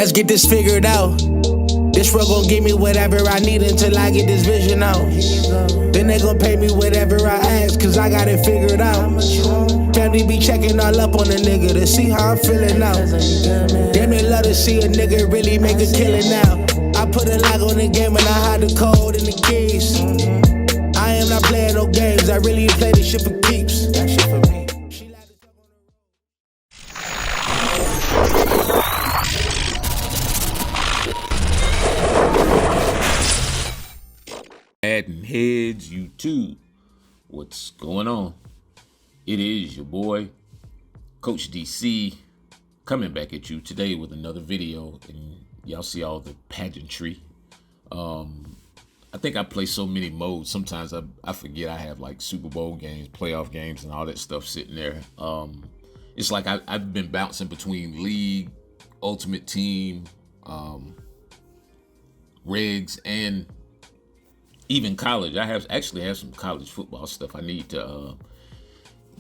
Let's get this figured out. This world gon' give me whatever I need until I get this vision out. Then they gon' pay me whatever I ask, cause I got it figured out. Family be checking all up on a nigga to see how I'm feeling now. Damn, they love to see a nigga really make a killing now. I put a lock on the game and I hide the code and the keys. I am not playing no games, I really play this shit for keeps. That shit for me. MaddenHeadz YouTube, what's going on? It is your boy, Coach DC, coming back at you today with another video, and y'all see all the pageantry. I think I play so many modes, sometimes I forget I have like Super Bowl games, playoff games, and all that stuff sitting there. It's like I've been bouncing between League, Ultimate Team, Regs, and even college. I actually have some college football stuff. I need to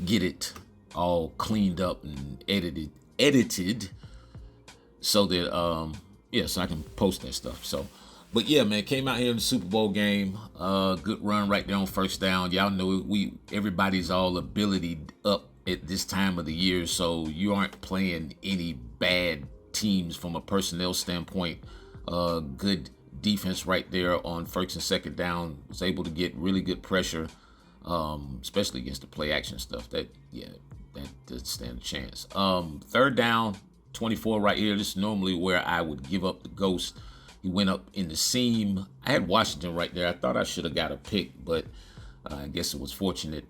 get it all cleaned up and edited so that so I can post that stuff. So, but yeah, man, came out here in the Super Bowl game. Good run right there on first down. Y'all know everybody's all ability up at this time of the year, so you aren't playing any bad teams from a personnel standpoint. Good defense right there on first and second down. Was able to get really good pressure, especially against the play action stuff. That does stand a chance. Third down, 24 right here. This is normally where I would give up the ghost. He went up in the seam. I had Washington right there. I thought I should have got a pick, but I guess it was fortunate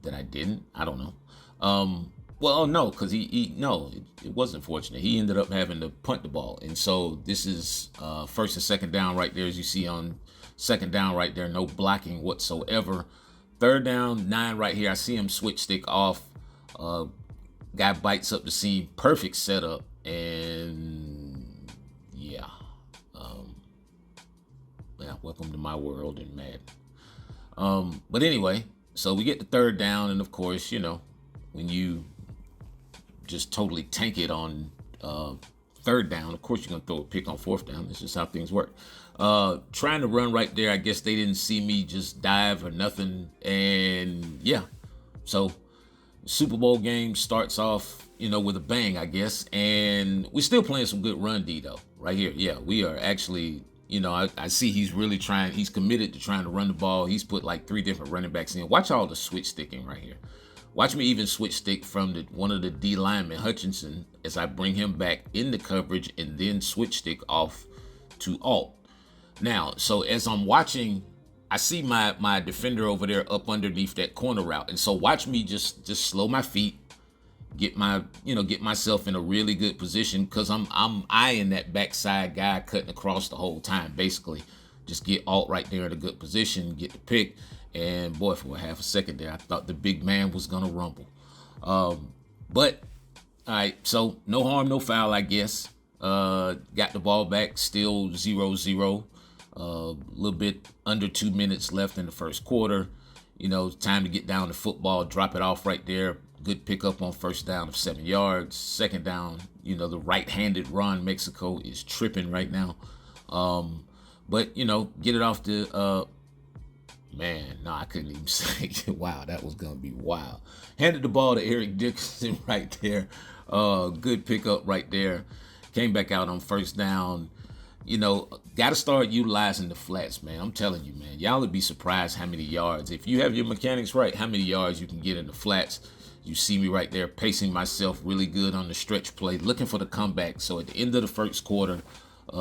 that I didn't. I don't know. Well, no, because it wasn't fortunate. He ended up having to punt the ball. And so this is first and second down right there, as you see on second down right there. No blocking whatsoever. Third down, 9 right here. I see him switch stick off. Guy bites up the seam. Perfect setup. And yeah. Welcome to my world in Madden. But anyway, so we get the third down. And of course, when you just totally tank it on third down, of course you're gonna throw a pick on fourth down. This is how things work. Trying to run right there. I guess they didn't see me just dive or nothing. And yeah, so Super Bowl game starts off, with a bang, I guess. And we're still playing some good run D though, right here. Yeah, we are actually, I see he's really trying. He's committed to trying to run the ball. He's put like 3 different running backs in. Watch all the switch sticking right here. Watch me even switch stick from one of the D linemen, Hutchinson, as I bring him back into coverage and then switch stick off to alt. Now, so as I'm watching, I see my defender over there up underneath that corner route. And so watch me just slow my feet, get myself in a really good position, because I'm eyeing that backside guy cutting across the whole time, basically. Just get alt right there in a good position, get the pick. And boy, for a half a second there, I thought the big man was gonna rumble. But all right, so no harm, no foul, I guess. Got the ball back, still 0-0. A little bit under 2 minutes left in the first quarter. Time to get down to football, drop it off right there. Good pickup on first down of 7 yards. Second down, the right-handed Ron Mexico is tripping right now. But get it off the man, no, I couldn't even say. Wow, that was going to be wild. Handed the ball to Eric Dickerson right there. Good pickup right there. Came back out on first down. Got to start utilizing the flats, man. I'm telling you, man. Y'all would be surprised how many yards. If you have your mechanics right, how many yards you can get in the flats. You see me right there pacing myself really good on the stretch play, looking for the comeback. So at the end of the first quarter,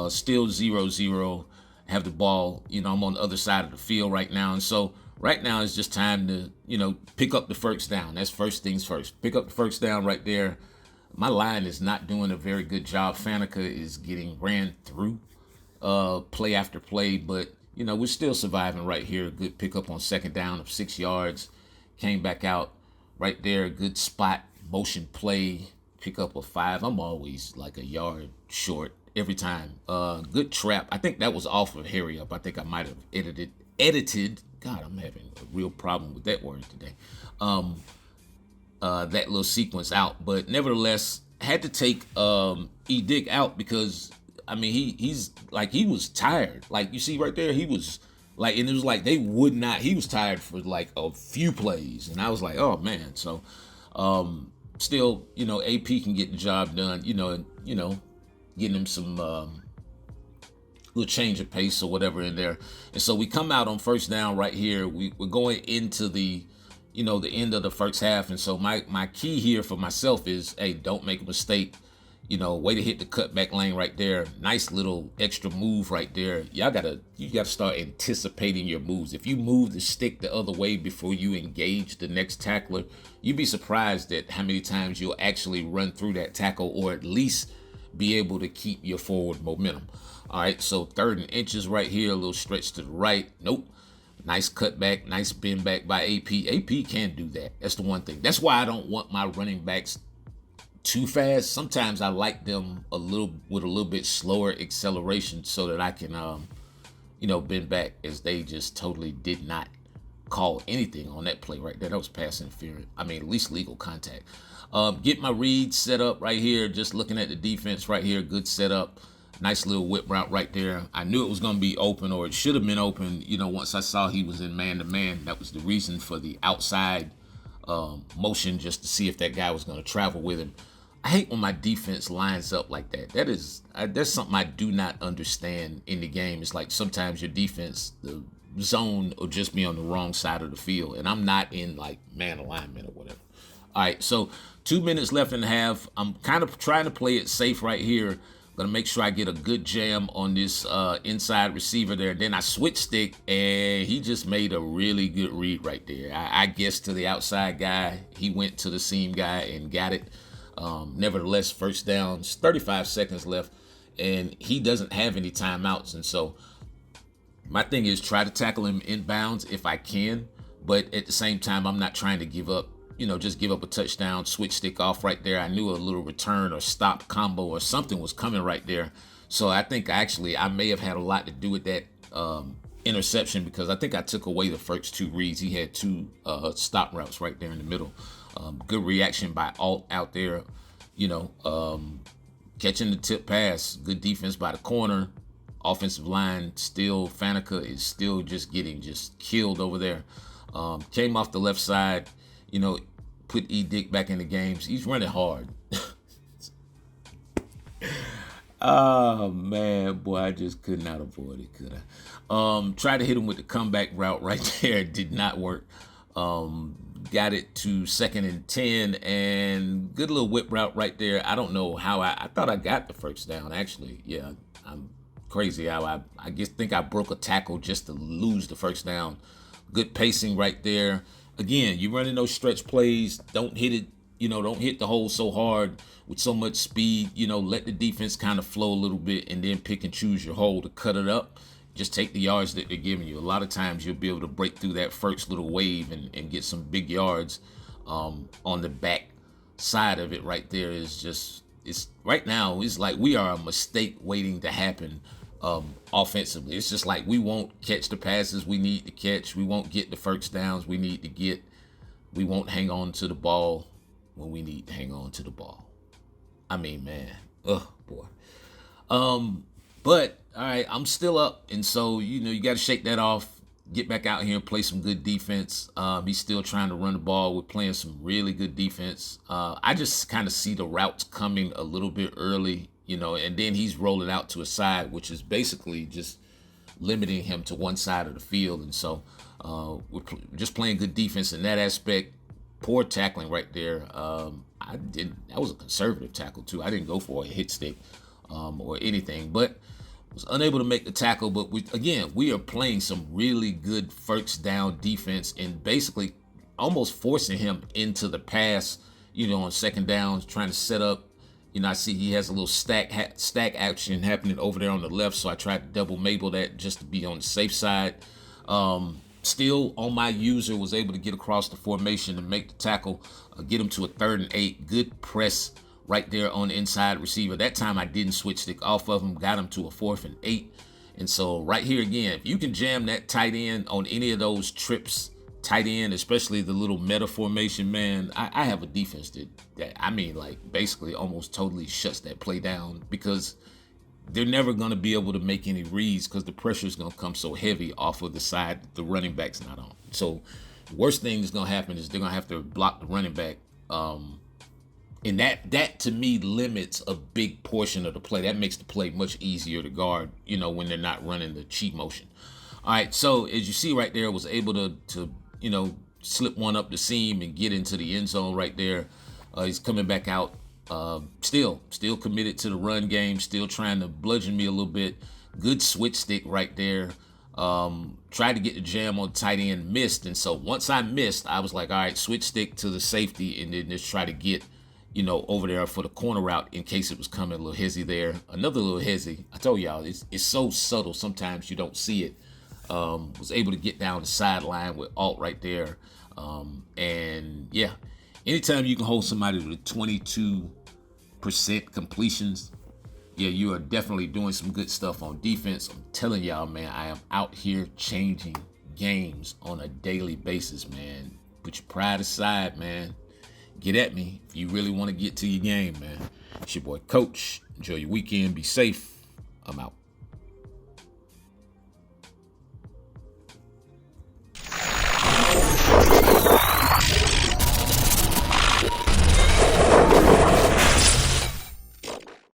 still 0-0. Have the ball, I'm on the other side of the field right now. And so right now it's just time to, pick up the first down. That's first things first. Pick up the first down right there. My line is not doing a very good job. Faneca is getting ran through play after play, but, we're still surviving right here. Good pickup on second down of 6 yards. Came back out right there. Good spot, motion play, pickup of 5. I'm always like a yard short every time. Good trap. I think that was off of Harry Up. I think I might have edited. God, I'm having a real problem with that word today. That little sequence out, but nevertheless, had to take E Dick out because I mean he was tired. Like you see right there, he was like, and it was like they would not. He was tired for like a few plays, and I was like, oh man. So still, AP can get the job done. Getting him some little change of pace or whatever in there. And so we come out on first down right here. We're going into the the end of the first half. And so my key here for myself is, hey, don't make a mistake. Way to hit the cutback lane right there. Nice little extra move right there. You gotta start anticipating your moves. If you move the stick the other way before you engage the next tackler, you'd be surprised at how many times you'll actually run through that tackle, or at least be able to keep your forward momentum. All right, so 3rd and inches right here, a little stretch to the right. Nope. Nice cutback, nice bend back by AP. AP can't do that. That's the one thing. That's why I don't want my running backs too fast. Sometimes I like them with a little bit slower acceleration so that I can, bend back, as they just totally did not call anything on that play right there. That was pass interference. I mean, at least legal contact. Get my read set up right here. Just looking at the defense right here. Good setup. Nice little whip route right there. I knew it was going to be open, or it should have been open, once I saw he was in man-to-man. That was the reason for the outside motion, just to see if that guy was going to travel with him. I hate when my defense lines up like that. That's something I do not understand in the game. It's like sometimes your defense, the zone will just be on the wrong side of the field, and I'm not in like man alignment or whatever. All right, so 2 minutes left in the half. I'm kind of trying to play it safe right here. Gonna make sure I get a good jam on this inside receiver there. Then I switch stick, and he just made a really good read right there. I guessed to the outside guy. He went to the seam guy and got it. Nevertheless, first down, 35 seconds left, and he doesn't have any timeouts. And so my thing is try to tackle him inbounds if I can, but at the same time, I'm not trying to give up. Just give up a touchdown, switch stick off right there. I knew a little return or stop combo or something was coming right there. So I think I may have had a lot to do with that interception, because I think I took away the first 2 reads. He had 2 stop routes right there in the middle. Good reaction by Alt out there, catching the tip pass. Good defense by the corner. Offensive line still, Faneca is still just getting killed over there. Came off the left side. Put E Dick back in the games. He's running hard. Oh man, boy, I just could not avoid it, could I? Tried to hit him with the comeback route right there. It did not work. Got it to 2nd and 10, and good little whip route right there. I don't know how I thought I got the first down, actually. Yeah, I'm crazy how I think I broke a tackle just to lose the first down. Good pacing right there. Again, you're running those stretch plays. Don't hit it, don't hit the hole so hard with so much speed. Let the defense kind of flow a little bit, and then pick and choose your hole to cut it up. Just take the yards that they're giving you. A lot of times you'll be able to break through that first little wave and get some big yards on the back side of it right there. It's right now, it's like we are a mistake waiting to happen offensively. It's just like we won't catch the passes we need to catch. We won't get the first downs we need to get. We won't hang on to the ball when we need to hang on to the ball. I mean, man, boy. But all right, I'm still up, and so you got to shake that off. Get back out here and play some good defense. He's still trying to run the ball. We're playing some really good defense. I just kind of see the routes coming a little bit early. And then he's rolling out to a side, which is basically just limiting him to one side of the field. And so we're just playing good defense in that aspect. Poor tackling right there. That was a conservative tackle too. I didn't go for a hit stick or anything, but was unable to make the tackle. But we are playing some really good first down defense and basically almost forcing him into the pass, on second downs, trying to set up. I see he has a little stack action happening over there on the left, so I tried to double Mabel that just to be on the safe side. Still on my user, was able to get across the formation and make the tackle, get him to a 3rd and 8. Good press right there on the inside receiver. That time I didn't switch stick off of him, got him to a 4th and 8. And so right here again, if you can jam that tight end on any of those trips tight end, especially the little meta formation, man, I have a defense that I mean, like, basically almost totally shuts that play down, because they're never going to be able to make any reads because the pressure is going to come so heavy off of the side that the running back's not on. So the worst thing that's going to happen is they're going to have to block the running back. And that to me limits a big portion of the play. That makes the play much easier to guard, you know, when they're not running the cheat motion. All right, so as you see right there, was able to you know, slip one up the seam and get into the end zone right there. He's coming back out. Still committed to the run game, still trying to bludgeon me a little bit. Good switch stick right there. Tried to get the jam on tight end, missed. And so once I missed, I was like, all right, switch stick to the safety and then just try to get, you know, over there for the corner route in case it was coming. A little hezzy there. Another little hezzy. I told y'all, it's so subtle. Sometimes you don't see it. Was able to get down the sideline with Alt right there. And yeah, anytime you can hold somebody with 22% completions, yeah, you are definitely doing some good stuff on defense. I'm telling y'all, man, I am out here changing games on a daily basis, man. Put your pride aside, man. Get at me if you really want to get to your game, man. It's your boy, Coach. Enjoy your weekend. Be safe. I'm out.